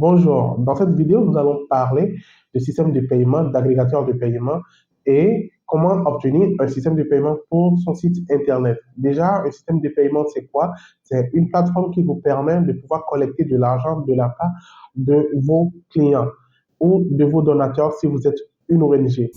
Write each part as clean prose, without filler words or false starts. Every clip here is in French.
Bonjour, dans cette vidéo, nous allons parler de système de paiement, d'agrégateur de paiement et comment obtenir un système de paiement pour son site internet. Déjà, un système de paiement, c'est quoi? C'est une plateforme qui vous permet de pouvoir collecter de l'argent de la part de vos clients ou de vos donateurs si vous êtes une ONG.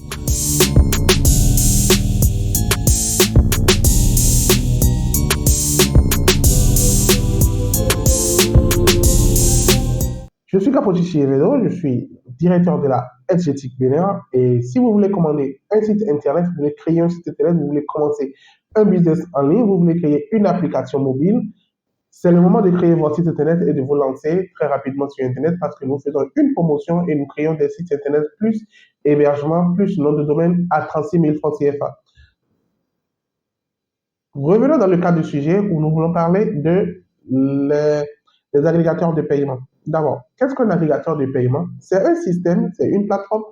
Je suis Capotis Chievedo, je suis directeur de la Edgetic Banner et si vous voulez commander un site internet, vous voulez créer un site internet, vous voulez commencer un business en ligne, vous voulez créer une application mobile, c'est le moment de créer votre site internet et de vous lancer très rapidement sur internet parce que nous faisons une promotion et nous créons des sites internet plus hébergement, plus nom de domaine à 36 000 francs CFA. Revenons dans le cadre du sujet où nous voulons parler des agrégateurs de paiement. D'abord, qu'est-ce qu'un agrégateur de paiement? C'est un système, c'est une plateforme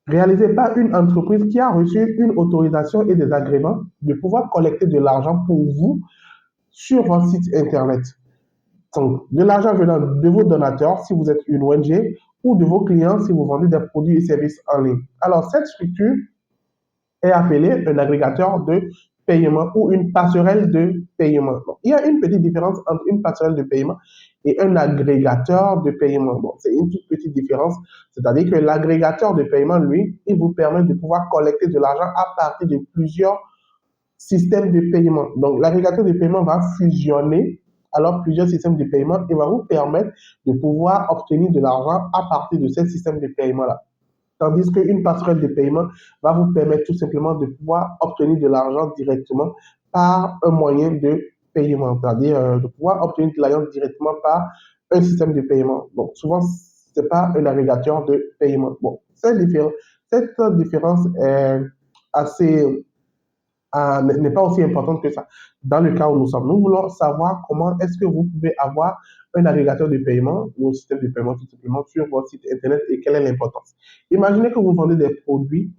réalisée par une entreprise qui a reçu une autorisation et des agréments de pouvoir collecter de l'argent pour vous sur votre site internet. Donc, de l'argent venant de vos donateurs si vous êtes une ONG ou de vos clients si vous vendez des produits et services en ligne. Alors, cette structure est appelé un agrégateur de paiement ou une passerelle de paiement. Donc, il y a une petite différence entre une passerelle de paiement et un agrégateur de paiement. Bon, c'est une toute petite différence, c'est-à-dire que l'agrégateur de paiement, lui, il vous permet de pouvoir collecter de l'argent à partir de plusieurs systèmes de paiement. Donc, l'agrégateur de paiement va fusionner alors plusieurs systèmes de paiement et va vous permettre de pouvoir obtenir de l'argent à partir de ces systèmes de paiement-là. Tandis qu'une passerelle de paiement va vous permettre tout simplement de pouvoir obtenir de l'argent directement par un moyen de paiement, c'est-à-dire de pouvoir obtenir de l'argent directement par un système de paiement. Donc, souvent, ce n'est pas un navigateur de paiement. Bon, cette différence est assez n'est pas aussi importante que ça. Dans le cas où nous sommes, nous voulons savoir comment est-ce que vous pouvez avoir un agrégateur de paiement ou un système de paiement tout simplement sur votre site internet et quelle est l'importance. Imaginez que vous vendez des produits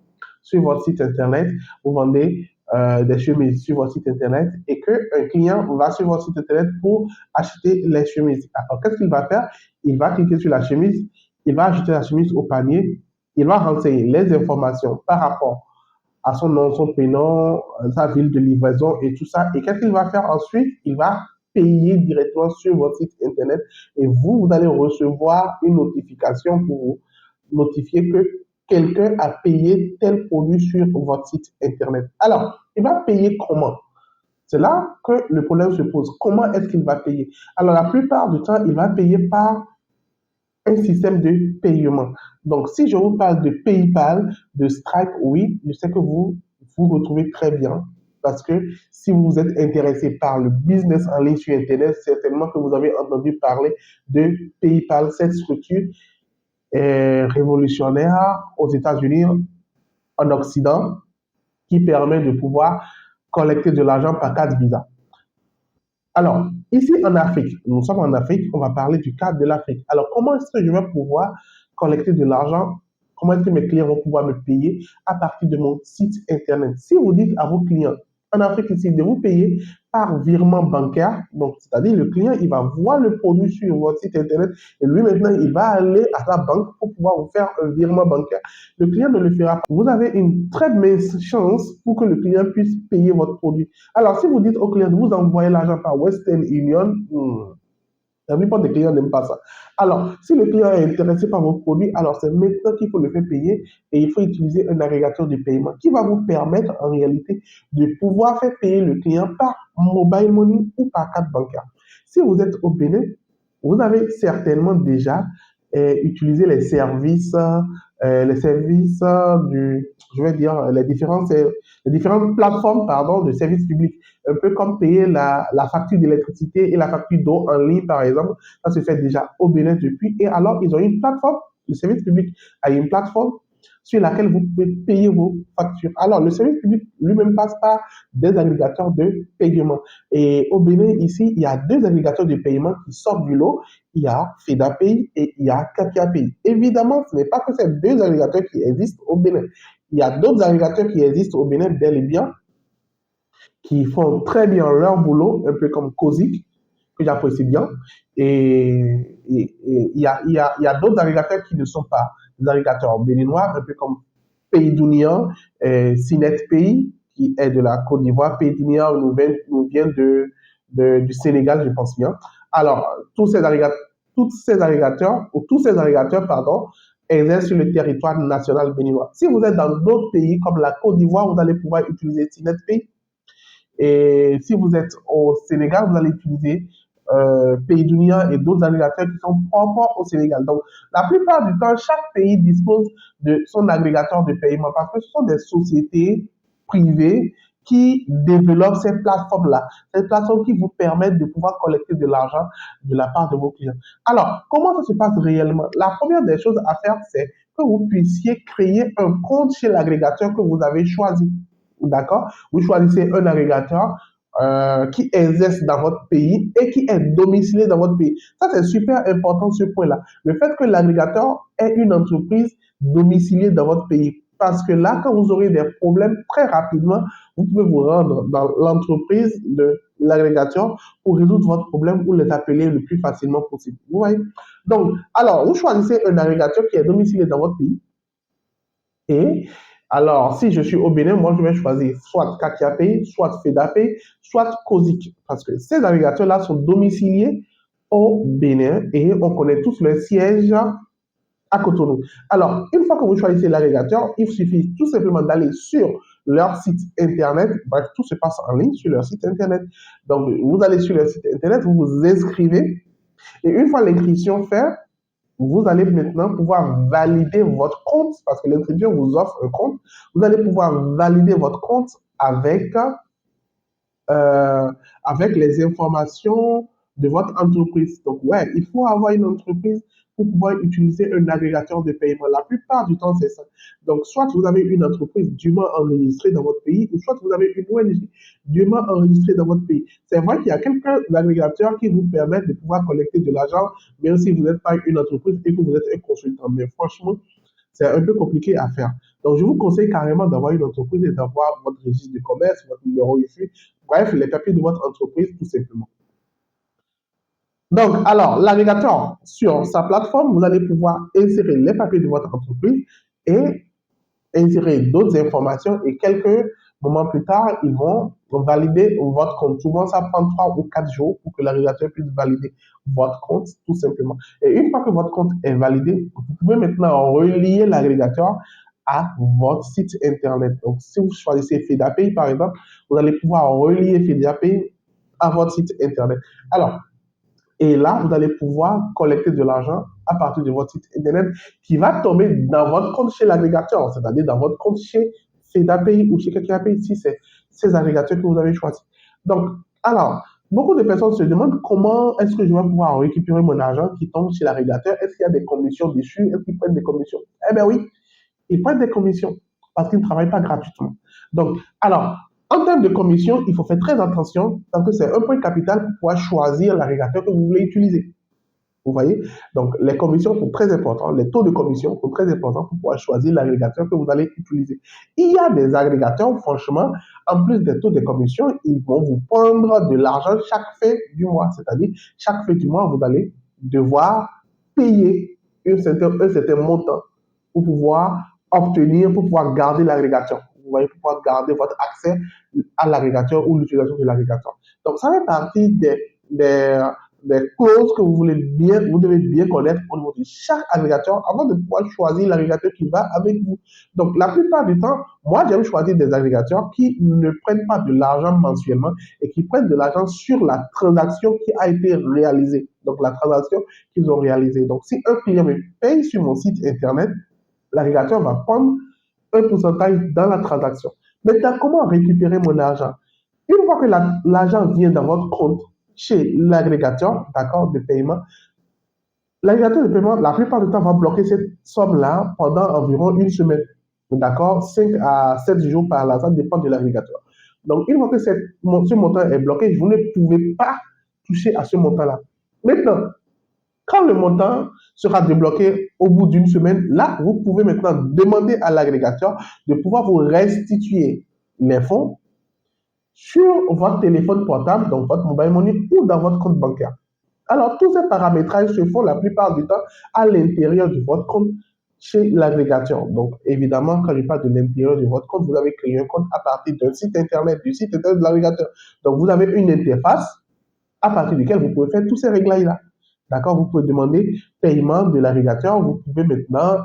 sur votre site internet, vous vendez des chemises sur votre site internet et qu'un client va sur votre site internet pour acheter les chemises. Alors, qu'est-ce qu'il va faire? Il va cliquer sur la chemise, il va ajouter la chemise au panier, il va renseigner les informations par rapport à son nom, son prénom, sa ville de livraison et tout ça. Et qu'est-ce qu'il va faire ensuite? Il va payer directement sur votre site internet et vous allez recevoir une notification pour vous notifier que quelqu'un a payé tel produit sur votre site internet. Alors, il va payer comment? C'est là que le problème se pose. Comment est-ce qu'il va payer? Alors, la plupart du temps, il va payer par un système de paiement. Donc, si je vous parle de PayPal, de Stripe, oui, je sais que vous retrouvez très bien parce que si vous êtes intéressé par le business en ligne sur Internet, certainement que vous avez entendu parler de PayPal. Cette structure est révolutionnaire aux États-Unis, en Occident, qui permet de pouvoir collecter de l'argent par carte Visa. Alors, ici en Afrique, nous sommes en Afrique, on va parler du cadre de l'Afrique. Alors, comment est-ce que je vais pouvoir collecter de l'argent? Comment est-ce que mes clients vont pouvoir me payer à partir de mon site internet? Si vous dites à vos clients en Afrique ici de vous payer par virement bancaire, donc c'est-à-dire le client, il va voir le produit sur votre site internet et lui maintenant, il va aller à la banque pour pouvoir vous faire un virement bancaire. Le client ne le fera pas. Vous avez une très mince chance pour que le client puisse payer votre produit. Alors, si vous dites au client de vous envoyer l'argent par Western Union, la plupart des clients n'aiment pas ça. Alors, si le client est intéressé par vos produits, alors c'est maintenant qu'il faut le faire payer et il faut utiliser un agrégateur de paiement qui va vous permettre en réalité de pouvoir faire payer le client par mobile money ou par carte bancaire. Si vous êtes au Bénin, vous avez certainement déjà utilisé les services je vais dire, les différentes plateformes, pardon, de services publics. Un peu comme payer la facture d'électricité et la facture d'eau en ligne, par exemple. Ça se fait déjà au Bénin depuis. Et alors, ils ont une plateforme, le service public a une plateforme sur laquelle vous pouvez payer vos factures. Alors, le service public lui-même passe par des agrégateurs de paiement. Et au Bénin, ici, il y a deux agrégateurs de paiement qui sortent du lot. Il y a FEDAPay et il y a KapiaPay. Évidemment, ce n'est pas que ces deux agrégateurs qui existent au Bénin. Il y a d'autres agrégateurs qui existent au Bénin, bel et bien, qui font très bien leur boulot, un peu comme COSIC. que j'apprécie bien. Et il y a d'autres agrégateurs qui ne sont pas des agrégateurs béninois, un peu comme Pays d'Union, Cinet Pays, qui est de la Côte d'Ivoire. Pays d'Union nous vient du Sénégal, je pense bien. Alors, tous ces agrégateurs, pardon, exercent sur le territoire national béninois. Si vous êtes dans d'autres pays comme la Côte d'Ivoire, vous allez pouvoir utiliser Cinet Pays. Et si vous êtes au Sénégal, vous allez utiliser Pays d'Union et d'autres agrégateurs qui sont propres au Sénégal. Donc, la plupart du temps, chaque pays dispose de son agrégateur de paiement parce que ce sont des sociétés privées qui développent ces plateformes-là, ces plateformes qui vous permettent de pouvoir collecter de l'argent de la part de vos clients. Alors, comment ça se passe réellement? La première des choses à faire, c'est que vous puissiez créer un compte chez l'agrégateur que vous avez choisi. D'accord? Vous choisissez un agrégateur qui exerce dans votre pays et qui est domicilié dans votre pays. Ça, c'est super important ce point-là. Le fait que l'agrégateur ait une entreprise domiciliée dans votre pays. Parce que là, quand vous aurez des problèmes, très rapidement, vous pouvez vous rendre dans l'entreprise de l'agrégateur pour résoudre votre problème ou les appeler le plus facilement possible. Vous voyez? Donc, alors, vous choisissez un agrégateur qui est domicilié dans votre pays. Et alors, si je suis au Bénin, moi, je vais choisir soit Kakiapay, soit Fedapay, soit Kozik. Parce que ces agrégateurs-là sont domiciliés au Bénin et on connaît tous le siège à Cotonou. Alors, une fois que vous choisissez l'agrégateur, il suffit tout simplement d'aller sur leur site internet. Bref, tout se passe en ligne sur leur site internet. Donc, vous allez sur leur site internet, vous vous inscrivez. Et une fois l'inscription faite, vous allez maintenant pouvoir valider votre compte parce que l'inscription vous offre un compte. Vous allez pouvoir valider votre compte avec les informations de votre entreprise. Donc, ouais, il faut avoir une entreprise pour pouvoir utiliser un agrégateur de paiement. La plupart du temps, c'est ça. Donc, soit vous avez une entreprise dûment enregistrée dans votre pays, ou soit vous avez une ONG dûment enregistrée dans votre pays. C'est vrai qu'il y a quelques agrégateurs qui vous permettent de pouvoir collecter de l'argent, même si vous n'êtes pas une entreprise et que vous êtes un consultant. Mais franchement, c'est un peu compliqué à faire. Donc, je vous conseille carrément d'avoir une entreprise et d'avoir votre registre de commerce, votre numéro IFI, bref, les papiers de votre entreprise, tout simplement. Donc, alors, l'agrégateur, sur sa plateforme, vous allez pouvoir insérer les papiers de votre entreprise et insérer d'autres informations et quelques moments plus tard, ils vont valider votre compte. Souvent, ça prend 3 ou 4 jours pour que l'agrégateur puisse valider votre compte, tout simplement. Et une fois que votre compte est validé, vous pouvez maintenant relier l'agrégateur à votre site internet. Donc, si vous choisissez Fedapay, par exemple, vous allez pouvoir relier Fedapay à votre site internet. Alors, et là, vous allez pouvoir collecter de l'argent à partir de votre site internet qui va tomber dans votre compte chez l'agrégateur, c'est-à-dire dans votre compte chez Fedapay ou chez Kakiapay, si c'est ces agrégateurs que vous avez choisis. Donc, alors, beaucoup de personnes se demandent comment est-ce que je vais pouvoir récupérer mon argent qui tombe chez l'agrégateur. Est-ce qu'il y a des commissions dessus? Est-ce qu'ils prennent des commissions? Eh bien oui, ils prennent des commissions parce qu'ils ne travaillent pas gratuitement. Donc, alors, en termes de commission, il faut faire très attention parce que c'est un point capital pour pouvoir choisir l'agrégateur que vous voulez utiliser. Vous voyez? Donc, les commissions sont très importantes, les taux de commission sont très importants pour pouvoir choisir l'agrégateur que vous allez utiliser. Il y a des agrégateurs, franchement, en plus des taux de commission, ils vont vous prendre de l'argent chaque fin du mois. C'est-à-dire, chaque fin du mois, vous allez devoir payer un certain montant pour pouvoir obtenir, pour pouvoir garder l'agrégateur. Vous voyez, pour pouvoir garder votre accès à l'agrégateur ou l'utilisation de l'agrégateur. Donc, ça fait partie des clauses que vous devez bien connaître au niveau de chaque agrégateur avant de pouvoir choisir l'agrégateur qui va avec vous. Donc, la plupart du temps, moi, j'aime choisir des agrégateurs qui ne prennent pas de l'argent mensuellement et qui prennent de l'argent sur la transaction qui a été réalisée. Donc, la transaction qu'ils ont réalisée. Donc, si un client me paye sur mon site internet, l'agrégateur va prendre un pourcentage dans la transaction. Maintenant, comment récupérer mon argent? Une fois que l'argent vient dans votre compte chez l'agrégateur, d'accord, de paiement, l'agrégateur de paiement, la plupart du temps, va bloquer cette somme-là pendant environ une semaine. D'accord? 5 à 7 jours par là, ça dépend de l'agrégateur. Donc, une fois que ce montant est bloqué, vous ne pouvez pas toucher à ce montant-là. Maintenant, quand le montant sera débloqué au bout d'une semaine, là, vous pouvez maintenant demander à l'agrégateur de pouvoir vous restituer les fonds sur votre téléphone portable, donc votre mobile money ou dans votre compte bancaire. Alors, tous ces paramétrages se font la plupart du temps à l'intérieur de votre compte chez l'agrégateur. Donc, évidemment, quand je parle de l'intérieur de votre compte, vous avez créé un compte à partir d'un site internet, du site internet de l'agrégateur. Donc, vous avez une interface à partir duquel vous pouvez faire tous ces réglages-là. D'accord? Vous pouvez demander paiement de l'agrégateur. Vous pouvez maintenant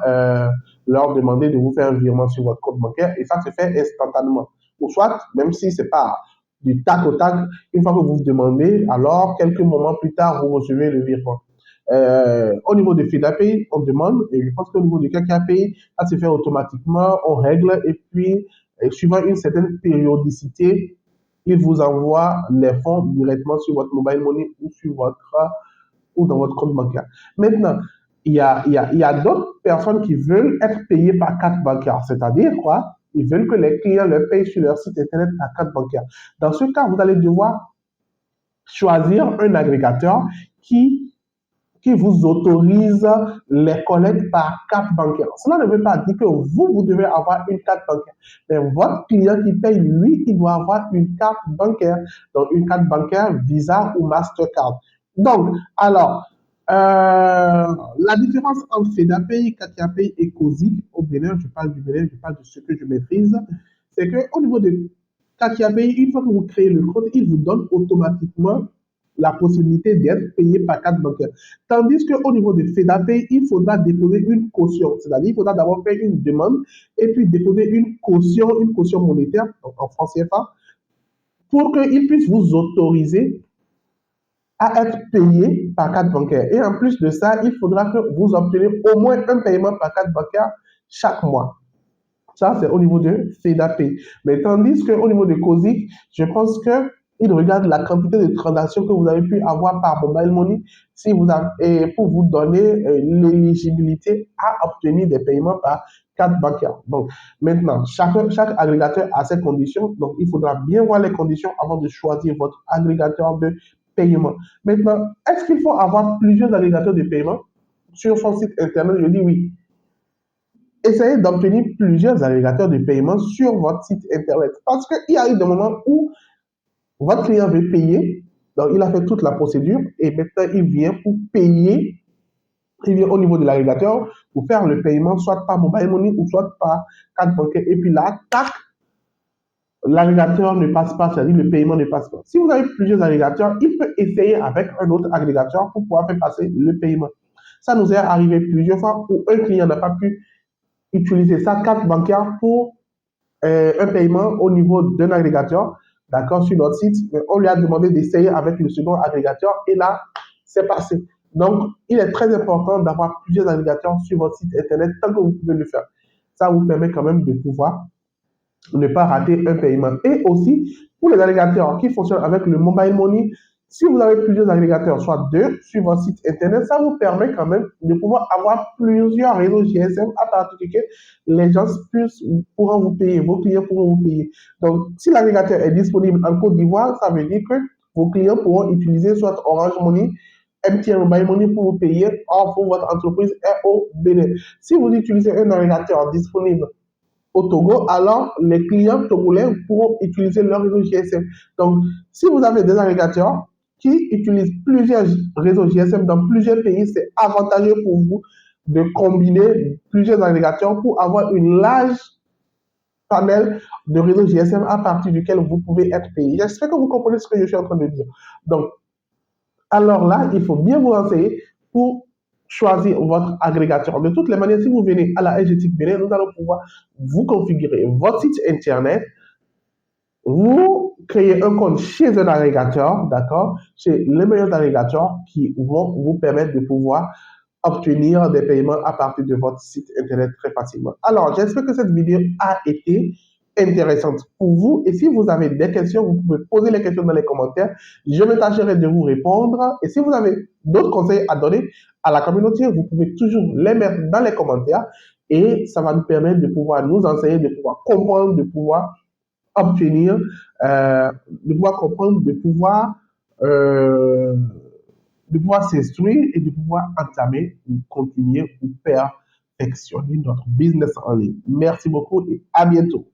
leur demander de vous faire un virement sur votre compte bancaire et ça se fait instantanément. Ou soit, même si c'est pas du tac au tac, une fois que vous vous demandez, alors quelques moments plus tard, vous recevez le virement. Au niveau de FEDAPay, on demande, et je pense qu'au niveau du KKPay, ça se fait automatiquement, on règle, et puis, suivant une certaine périodicité, il vous envoie les fonds directement sur votre mobile money ou sur votre ou dans votre compte bancaire. Maintenant, il y a d'autres personnes qui veulent être payées par carte bancaire, c'est-à-dire quoi? Ils veulent que les clients leur payent sur leur site internet par carte bancaire. Dans ce cas, vous allez devoir choisir un agrégateur qui vous autorise les collectes par carte bancaire. Cela ne veut pas dire que vous devez avoir une carte bancaire. Mais votre client qui paye, lui, il doit avoir une carte bancaire. Donc, une carte bancaire Visa ou Mastercard. Donc, alors, la différence entre FEDAPay, KatiaPay et COSIC au Bénin, je parle du Bénin, je parle de ce que je maîtrise, c'est qu'au niveau de KatiaPay, une fois que vous créez le compte, il vous donne automatiquement la possibilité d'être payé par carte bancaire. Tandis qu'au niveau de FEDAPay, il faudra déposer une caution. C'est-à-dire, il faudra d'abord faire une demande et puis déposer une caution monétaire, donc en francs CFA, pour qu'il puisse vous autoriser à être payé par carte bancaire. Et en plus de ça, il faudra que vous obteniez au moins un paiement par carte bancaire chaque mois. Ça, c'est au niveau de FEDAPay. Mais tandis qu'au niveau de COSIC, je pense qu'il regarde la quantité de transactions que vous avez pu avoir par mobile money si vous avez, et pour vous donner l'éligibilité à obtenir des paiements par carte bancaire. Donc, maintenant, chaque agrégateur a ses conditions. Donc, il faudra bien voir les conditions avant de choisir votre agrégateur de paiement. Maintenant, est-ce qu'il faut avoir plusieurs agrégateurs de paiement sur son site internet? Je dis oui. Essayez d'obtenir plusieurs agrégateurs de paiement sur votre site internet. Parce qu'il y a eu des moments où votre client veut payer, donc il a fait toute la procédure et maintenant il vient pour payer, il vient au niveau de l'agrégateur pour faire le paiement soit par mobile money ou soit par carte bancaire. Et puis là, tac, l'agrégateur ne passe pas, c'est-à-dire le paiement ne passe pas. Si vous avez plusieurs agrégateurs, il peut essayer avec un autre agrégateur pour pouvoir faire passer le paiement. Ça nous est arrivé plusieurs fois où un client n'a pas pu utiliser sa carte bancaire pour un paiement au niveau d'un agrégateur, d'accord, sur notre site. On lui a demandé d'essayer avec le second agrégateur et là, c'est passé. Donc, il est très important d'avoir plusieurs agrégateurs sur votre site internet tant que vous pouvez le faire. Ça vous permet quand même de pouvoir ne pas rater un paiement. Et aussi, pour les agrégateurs qui fonctionnent avec le mobile money, si vous avez plusieurs agrégateurs, soit deux, sur votre site internet, ça vous permet quand même de pouvoir avoir plusieurs réseaux GSM à partir duquel les gens pourront vous payer, vos clients pourront vous payer. Donc, si l'agrégateur est disponible en Côte d'Ivoire, ça veut dire que vos clients pourront utiliser soit Orange Money, MTN Mobile Money pour vous payer, or pour votre entreprise est au Bénin. Si vous utilisez un agrégateur disponible au Togo, alors les clients togolais pourront utiliser leur réseau GSM. Donc, si vous avez des agrégateurs qui utilisent plusieurs réseaux GSM dans plusieurs pays, c'est avantageux pour vous de combiner plusieurs agrégateurs pour avoir une large panel de réseaux GSM à partir duquel vous pouvez être payé. J'espère que vous comprenez ce que je suis en train de dire. Donc, alors là, il faut bien vous renseigner pour choisir votre agrégateur. De toutes les manières, si vous venez à la LGTIC Bénin, nous allons pouvoir vous configurer votre site internet, vous créez un compte chez un agrégateur, d'accord, chez les meilleurs agrégateurs qui vont vous permettre de pouvoir obtenir des paiements à partir de votre site internet très facilement. Alors, j'espère que cette vidéo a été intéressante pour vous. Et si vous avez des questions, vous pouvez poser les questions dans les commentaires. Je me tâcherai de vous répondre. Et si vous avez d'autres conseils à donner à la communauté, vous pouvez toujours les mettre dans les commentaires. Et ça va nous permettre de pouvoir nous enseigner, de pouvoir comprendre, obtenir, de pouvoir comprendre, euh, de pouvoir s'instruire et de pouvoir entamer ou continuer ou perfectionner notre business en ligne. Merci beaucoup et à bientôt.